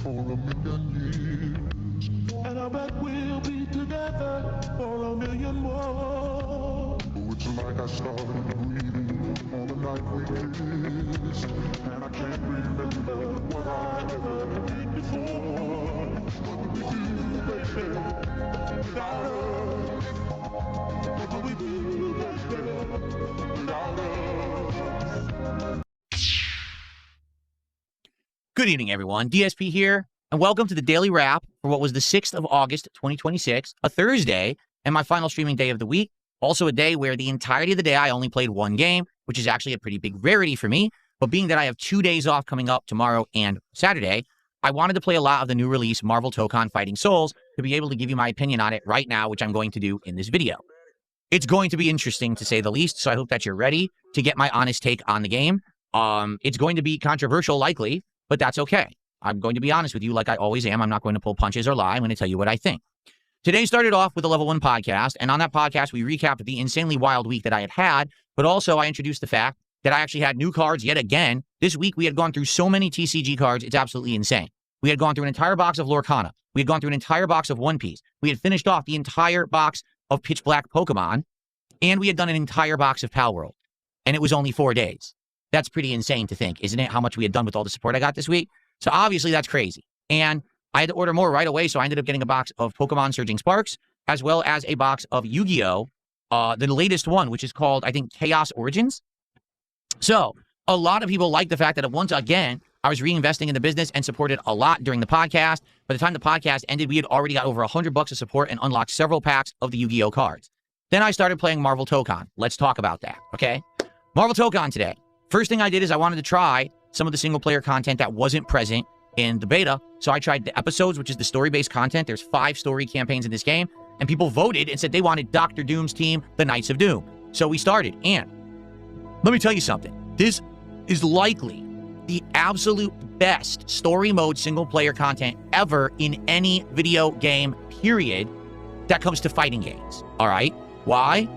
for a million years, and I bet we'll be together for a million more. Oh, it's like I started breathing on the night we kissed, and I can't remember what I ever did before. What would we do, baby, without us? What would we do, baby, without us? Good evening, everyone. DSP here, and welcome to the Daily Wrap for what was the 6th of August, 2026, a Thursday, and my final streaming day of the week. Also a day where the entirety of the day I only played one game, which is actually a pretty big rarity for me. But being that I have 2 days off coming up tomorrow and Saturday, I wanted to play a lot of the new release Marvel Tokon Fighting Souls to be able to give you my opinion on it right now, which I'm going to do in this video. It's going to be interesting to say the least, so I hope that you're ready to get my honest take on the game. It's going to be controversial, likely, but that's okay. I'm going to be honest with you like I always am. I'm not going to pull punches or lie. I'm going to tell you what I think. Today started off with a Level 1 podcast, and on that podcast, we recapped the insanely wild week that I had, but also I introduced the fact that I actually had new cards yet again. This week, we had gone through so many TCG cards, it's absolutely insane. We had gone through an entire box of Lorcana. We had gone through an entire box of One Piece. We had finished off the entire box of Pitch Black Pokemon, and we had done an entire box of Pal World, and it was only 4 days. That's pretty insane to think, isn't it? How much we had done with all the support I got this week. So obviously that's crazy. And I had to order more right away. So I ended up getting a box of Pokemon Surging Sparks, as well as a box of Yu-Gi-Oh! The latest one, which is called, I think, Chaos Origins. So a lot of people like the fact that once again, I was reinvesting in the business and supported a lot during the podcast. By the time the podcast ended, we had already got over $100 of support and unlocked several packs of the Yu-Gi-Oh! Cards. Then I started playing Marvel Tokon. Let's talk about that, okay? Marvel Tokon today. First thing I did is I wanted to try some of the single-player content that wasn't present in the beta. So I tried the episodes, which is the story-based content. There's 5 story campaigns in this game, and people voted and said they wanted Dr. Doom's team, the Knights of Doom. So we started, and let me tell you something. This is likely the absolute best story mode single-player content ever in any video game, period, that comes to fighting games, all right? Why?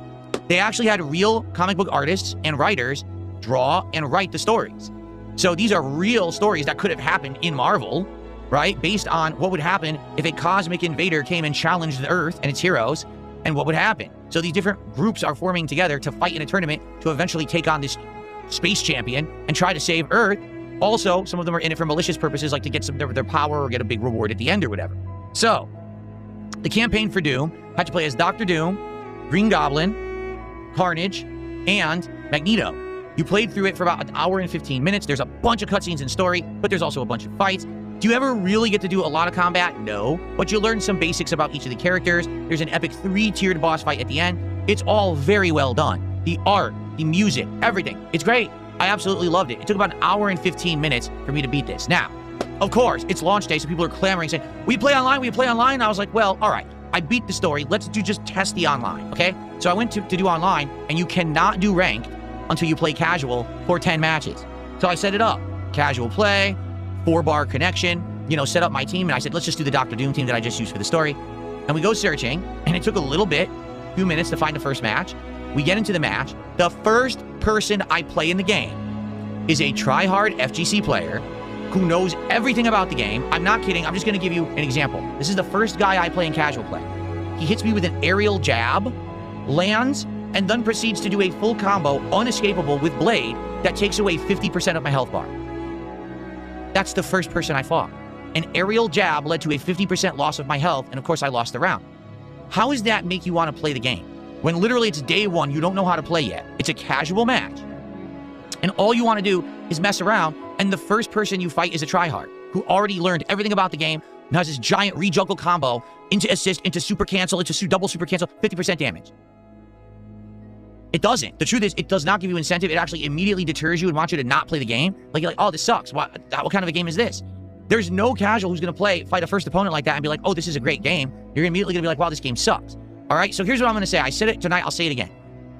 They actually had real comic book artists and writers draw and write the stories. So these are real stories that could have happened in Marvel, right? Based on what would happen if a cosmic invader came and challenged the Earth and its heroes, and what would happen. So these different groups are forming together to fight in a tournament to eventually take on this space champion and try to save Earth. Also, some of them are in it for malicious purposes, like to get some of their power or get a big reward at the end or whatever. So the campaign for Doom had to play as Dr. Doom, Green Goblin, Carnage, and Magneto. You played through it for about 1 hour and 15 minutes. There's a bunch of cutscenes and story, but there's also a bunch of fights. Do you ever really get to do a lot of combat? No, but you learn some basics about each of the characters. There's an epic 3-tiered boss fight at the end. It's all very well done. The art, the music, everything. It's great. I absolutely loved it. It took about 1 hour and 15 minutes for me to beat this. Now, of course, it's launch day, so people are clamoring, saying, we play online, we play online. And I was like, well, all right. I beat the story. Let's just test the online, okay? So I went to do online, and you cannot do ranked until you play casual for 10 matches. So I set it up. Casual play, 4-bar connection, set up my team, and I said, let's just do the Dr. Doom team that I just used for the story. And we go searching, and it took a little bit, a few minutes to find the first match. We get into the match. The first person I play in the game is a try-hard FGC player who knows everything about the game. I'm not kidding. I'm just going to give you an example. This is the first guy I play in casual play. He hits me with an aerial jab, lands, and then proceeds to do a full combo, unescapable with Blade, that takes away 50% of my health bar. That's the first person I fought. An aerial jab led to a 50% loss of my health, and of course I lost the round. How does that make you want to play the game? When literally it's day 1, you don't know how to play yet. It's a casual match. And all you want to do is mess around, and the first person you fight is a tryhard, who already learned everything about the game, and has this giant rejuggle combo, into assist, into super cancel, into double super cancel, 50% damage. It doesn't. The truth is, it does not give you incentive. It actually immediately deters you and wants you to not play the game. Like, you're like, oh, this sucks. What kind of a game is this? There's no casual who's going to fight a first opponent like that and be like, oh, this is a great game. You're immediately going to be like, wow, this game sucks. All right, so here's what I'm going to say. I said it tonight. I'll say it again.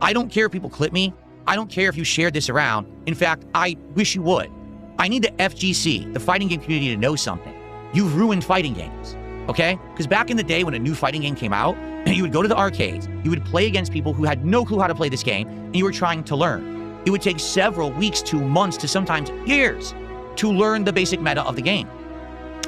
I don't care if people clip me. I don't care if you shared this around. In fact, I wish you would. I need the FGC, the fighting game community, to know something. You've ruined fighting games, okay? Because back in the day when a new fighting game came out, you would go to the arcades, you would play against people who had no clue how to play this game, and you were trying to learn. It would take several weeks to months to sometimes years to learn the basic meta of the game.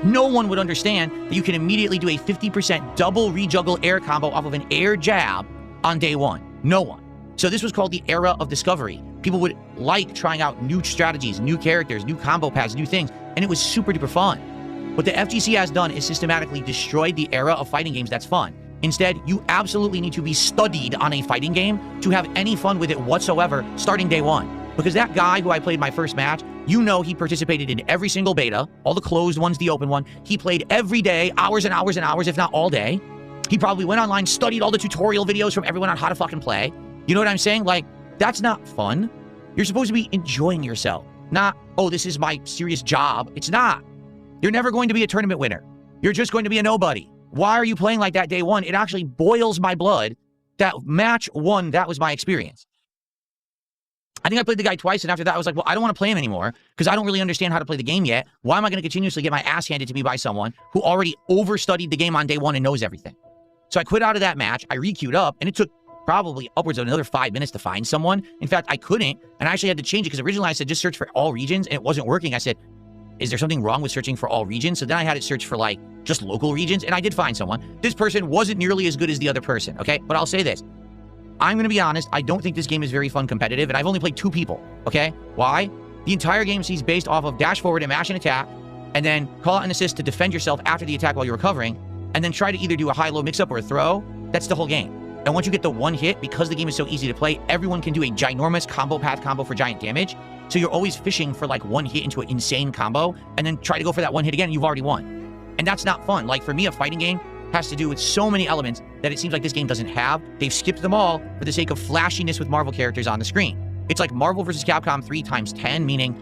No one would understand that you can immediately do a 50% double rejuggle air combo off of an air jab on day one. No one. So this was called the era of discovery. People would like trying out new strategies, new characters, new combo paths, new things, and it was super duper fun. What the FGC has done is systematically destroyed the era of fighting games that's fun. Instead, you absolutely need to be studied on a fighting game to have any fun with it whatsoever starting day one. Because that guy who I played my first match, you know he participated in every single beta, all the closed ones, the open one. He played every day, hours and hours and hours, if not all day. He probably went online, studied all the tutorial videos from everyone on how to fucking play. You know what I'm saying? Like, that's not fun. You're supposed to be enjoying yourself. Not, oh, this is my serious job. It's not. You're never going to be a tournament winner. You're just going to be a nobody. Why are you playing like that day one? It actually boils my blood that match one, that was my experience. I think I played the guy twice, and after that, I was like, well, I don't want to play him anymore because I don't really understand how to play the game yet. Why am I going to continuously get my ass handed to me by someone who already overstudied the game on day one and knows everything? So I quit out of that match. I re-queued up, and it took probably upwards of another 5 minutes to find someone. In fact, I couldn't, and I actually had to change it because originally I said just search for all regions, and it wasn't working. I said, is there something wrong with searching for all regions? So then I had it search for, like, just local regions, and I did find someone. This person wasn't nearly as good as the other person, okay? But I'll say this. I'm going to be honest, I don't think this game is very fun competitive, and I've only played 2 people, okay? Why? The entire game sees based off of dash forward and mash and attack, and then call out an assist to defend yourself after the attack while you're recovering, and then try to either do a high-low mix-up or a throw. That's the whole game. And once you get the one hit, because the game is so easy to play, everyone can do a ginormous combo path combo for giant damage. So you're always fishing for like one hit into an insane combo, and then try to go for that one hit again, and you've already won. And that's not fun. Like, for me, a fighting game has to do with so many elements that it seems like this game doesn't have. They've skipped them all for the sake of flashiness with Marvel characters on the screen. It's like Marvel vs. Capcom 3 times 10, meaning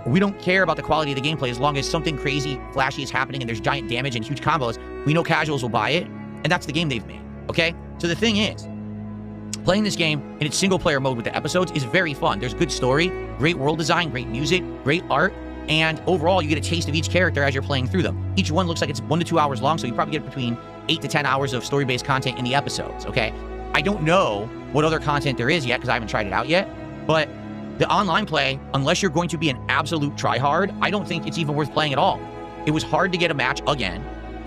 we don't care about the quality of the gameplay as long as something crazy, flashy is happening and there's giant damage and huge combos. We know casuals will buy it, and that's the game they've made, okay? So the thing is, playing this game in its single-player mode with the episodes is very fun. There's good story, great world design, great music, great art, and overall, you get a taste of each character as you're playing through them. Each one looks like it's 1 to 2 hours long, so you probably get between 8 to 10 hours of story-based content in the episodes, okay? I don't know what other content there is yet, because I haven't tried it out yet, but the online play, unless you're going to be an absolute tryhard, I don't think it's even worth playing at all. It was hard to get a match again,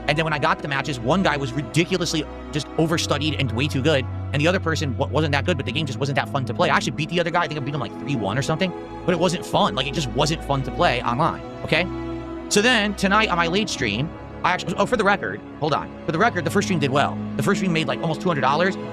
and then when I got the matches, one guy was ridiculously just overstudied and way too good, and the other person wasn't that good, but the game just wasn't that fun to play. I actually beat the other guy. I think I beat him like 3-1 or something, but it wasn't fun. Like, it just wasn't fun to play online, okay? So then, tonight on my late stream, I actually, oh, for the record, hold on. For the record, the first stream did well. The first stream made like almost $200.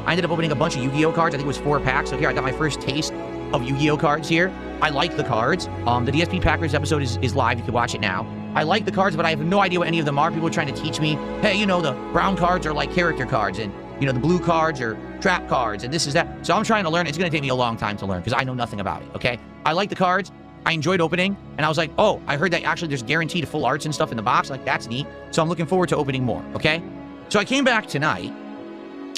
I ended up opening a bunch of Yu-Gi-Oh cards. I think it was 4 packs. So here, I got my first taste of Yu-Gi-Oh cards here. I like the cards. The DSP Packers episode is live. You can watch it now. I like the cards, but I have no idea what any of them are. People are trying to teach me, hey, you know, the brown cards are like character cards, and, you know, the blue cards are trap cards, and this is that. So I'm trying to learn. It's going to take me a long time to learn because I know nothing about it, okay? I like the cards. I enjoyed opening, and I was like, oh, I heard that actually there's guaranteed full arts and stuff in the box. Like, that's neat. So I'm looking forward to opening more, okay? So I came back tonight,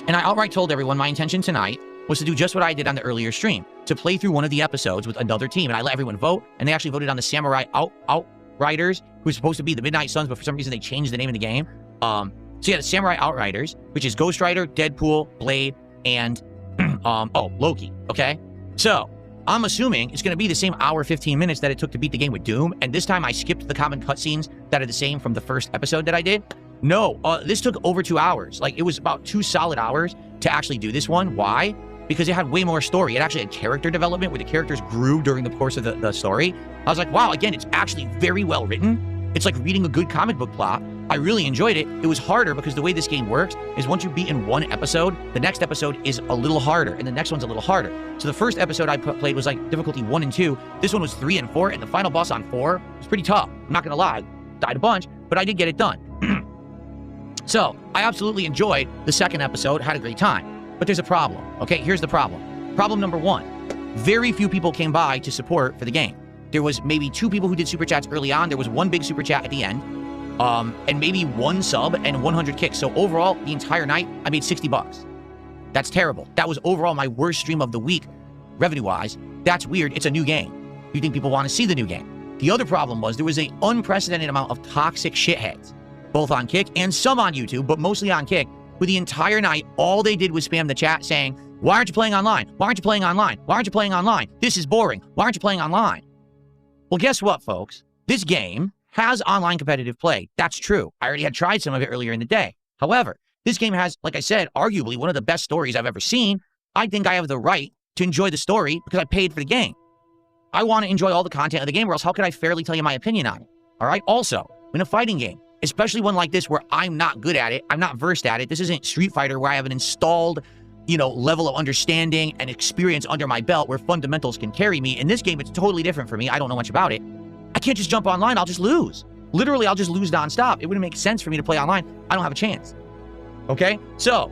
and I outright told everyone my intention tonight was to do just what I did on the earlier stream, to play through one of the episodes with another team. And I let everyone vote, and they actually voted on the Samurai Outriders, who was supposed to be the Midnight Suns, but for some reason they changed the name of the game. So yeah, the Samurai Outriders, which is Ghost Rider, Deadpool, Blade, and Loki, okay? So I'm assuming it's going to be the same hour, 15 minutes that it took to beat the game with Doom, and this time I skipped the common cutscenes that are the same from the first episode that I did. No, this took over 2 hours. Like, it was about 2 solid hours to actually do this one. Why? Because it had way more story. It actually had character development where the characters grew during the course of the story. I was like, wow, again, it's actually very well written. It's like reading a good comic book plot. I really enjoyed it. It was harder because the way this game works is once you beat in one episode, the next episode is a little harder, and the next one's a little harder. So the first episode I played was like difficulty 1 and 2. This one was 3 and 4, and the final boss on 4 was pretty tough. I'm not gonna lie, died a bunch, but I did get it done. So I absolutely enjoyed the second episode, had a great time. But there's a problem, okay? Here's the problem. Problem number 1. Very few people came by to support for the game. There was maybe 2 people who did super chats early on. There was 1 big super chat at the end. And maybe 1 sub and 100 kicks. So overall, the entire night, I made $60. That's terrible. That was overall my worst stream of the week, revenue-wise. That's weird. It's a new game. You think people want to see the new game. The other problem was there was an unprecedented amount of toxic shitheads, both on Kick and some on YouTube, but mostly on Kick, who the entire night, all they did was spam the chat saying, why aren't you playing online? Why aren't you playing online? Why aren't you playing online? This is boring. Why aren't you playing online? Well, guess what, folks? This game has online competitive play. That's true. I already had tried some of it earlier in the day. However, this game has, like I said, arguably one of the best stories I've ever seen. I think I have the right to enjoy the story because I paid for the game. I want to enjoy all the content of the game, or else how could I fairly tell you my opinion on it? All right? Also, in a fighting game, especially one like this where I'm not good at it, I'm not versed at it, this isn't Street Fighter where I have an installed, level of understanding and experience under my belt where fundamentals can carry me. In this game, it's totally different for me. I don't know much about it. I can't just jump online. I'll just lose. Literally, I'll just lose nonstop. It wouldn't make sense for me to play online. I don't have a chance. Okay? So,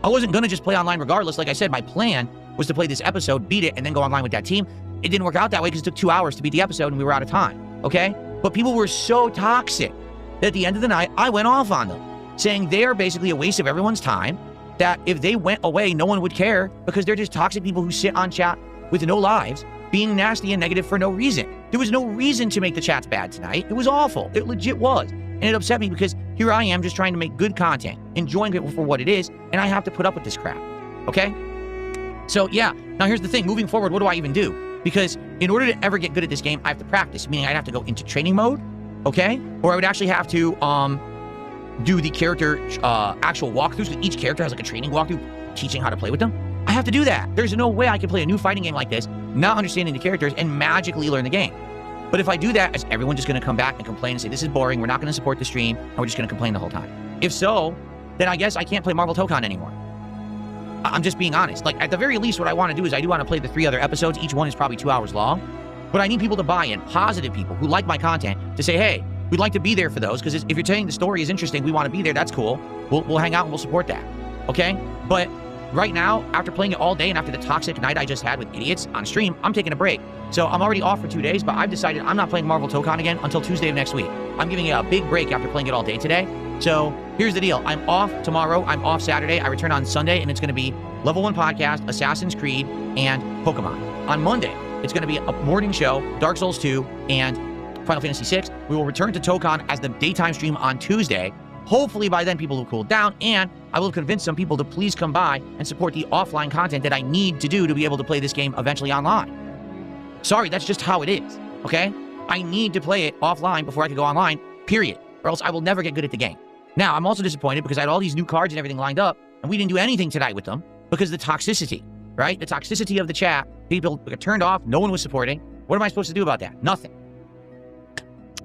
I wasn't going to just play online regardless. Like I said, my plan was to play this episode, beat it, and then go online with that team. It didn't work out that way because it took 2 hours to beat the episode and we were out of time. Okay? But people were so toxic that at the end of the night, I went off on them, saying they are basically a waste of everyone's time, that if they went away, no one would care because they're just toxic people who sit on chat with no lives, being nasty and negative for no reason. There was no reason to make the chats bad tonight. It was awful. It legit was. And it upset me because here I am just trying to make good content, enjoying it for what it is, and I have to put up with this crap. Okay? So yeah, now here's the thing. Moving forward, what do I even do? Because in order to ever get good at this game, I have to practice, meaning I'd have to go into training mode, okay? Or I would actually have to do the character actual walkthroughs, because each character has like a training walkthrough teaching how to play with them. I have to do that. There's no way I can play a new fighting game like this, not understanding the characters, and magically learn the game. But if I do that, is everyone just going to come back and complain and say, this is boring, we're not going to support the stream, and we're just going to complain the whole time? If so, then I guess I can't play Marvel Tokon anymore. I'm just being honest. Like, at the very least, what I want to do is I do want to play the 3 other episodes. Each one is probably 2 hours long. But I need people to buy in, positive people who like my content, to say, hey, we'd like to be there for those, because if you're saying the story is interesting, we want to be there, that's cool. We'll hang out and we'll support that. Okay? But right now, after playing it all day and after the toxic night I just had with idiots on stream, I'm taking a break. So I'm already off for 2 days, but I've decided I'm not playing Marvel Tokon again until Tuesday of next week. I'm giving it a big break after playing it all day today. So here's the deal. I'm off tomorrow. I'm off Saturday. I return on Sunday, and it's going to be Level 1 Podcast, Assassin's Creed, and Pokemon. On Monday, it's going to be a morning show, Dark Souls 2, and Final Fantasy 6. We will return to Tokon as the daytime stream on Tuesday. Hopefully by then people will cool down, and I will convince some people to please come by and support the offline content that I need to do to be able to play this game eventually online. Sorry, that's just how it is, okay? I need to play it offline before I can go online, period. Or else I will never get good at the game. Now, I'm also disappointed because I had all these new cards and everything lined up, and we didn't do anything tonight with them because of the toxicity, right? The toxicity of the chat. People got turned off. No one was supporting. What am I supposed to do about that? Nothing.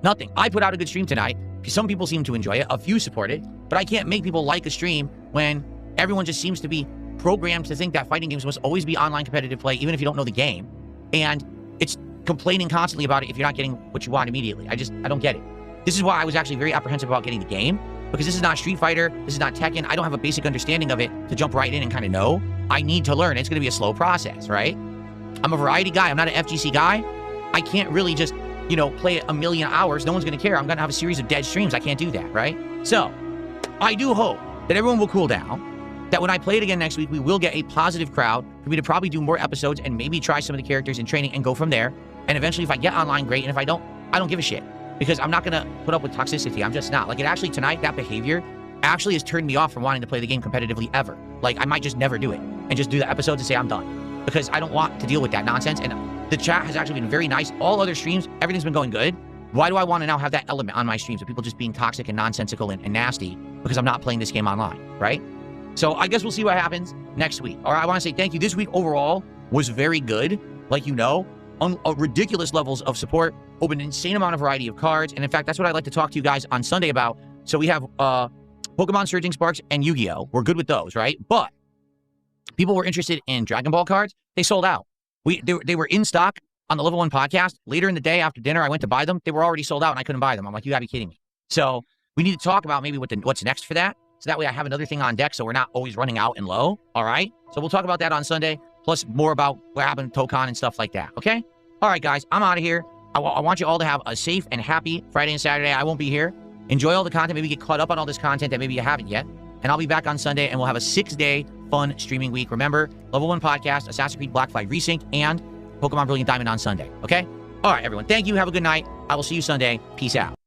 Nothing. I put out a good stream tonight. Some people seem to enjoy it. A few support it. But I can't make people like a stream when everyone just seems to be programmed to think that fighting games must always be online competitive play, even if you don't know the game. And it's complaining constantly about it if you're not getting what you want immediately. I don't get it. This is why I was actually very apprehensive about getting the game, because this is not Street Fighter. This is not Tekken. I don't have a basic understanding of it to jump right in and kind of know. I need to learn. It's going to be a slow process, right? I'm a variety guy. I'm not an FGC guy. I can't really just, play it a million hours. No one's going to care. I'm going to have a series of dead streams. I can't do that, right? So, I do hope that everyone will cool down, that when I play it again next week, we will get a positive crowd for me to probably do more episodes and maybe try some of the characters in training and go from there. And eventually, if I get online, great. And if I don't give a shit. Because I'm not going to put up with toxicity. I'm just not. Like, it actually, tonight, that behavior actually has turned me off from wanting to play the game competitively ever. Like, I might just never do it and just do the episodes and say I'm done. Because I don't want to deal with that nonsense. And the chat has actually been very nice. All other streams, everything's been going good. Why do I want to now have that element on my streams of people just being toxic and nonsensical and nasty because I'm not playing this game online, right? So I guess we'll see what happens next week. All right, I want to say thank you. This week overall was very good, like on ridiculous levels of support, opened an insane amount of variety of cards. And in fact, that's what I'd like to talk to you guys on Sunday about. So we have Pokemon Surging Sparks and Yu-Gi-Oh! We're good with those, right? But people were interested in Dragon Ball cards. They sold out. They were in stock on the Level 1 podcast. Later in the day after dinner, I went to buy them. They were already sold out and I couldn't buy them. I'm like, you gotta be kidding me. So we need to talk about maybe what's next for that. So that way I have another thing on deck so we're not always running out and low. All right? So we'll talk about that on Sunday, plus more about what happened to Tokon and stuff like that. Okay? All right, guys, I'm out of here. I want you all to have a safe and happy Friday and Saturday. I won't be here. Enjoy all the content. Maybe get caught up on all this content that maybe you haven't yet. And I'll be back on Sunday, and we'll have a 6-day fun streaming week. Remember, Level 1 Podcast, Assassin's Creed Black Flag Resync, and Pokemon Brilliant Diamond on Sunday. Okay? All right, everyone. Thank you. Have a good night. I will see you Sunday. Peace out.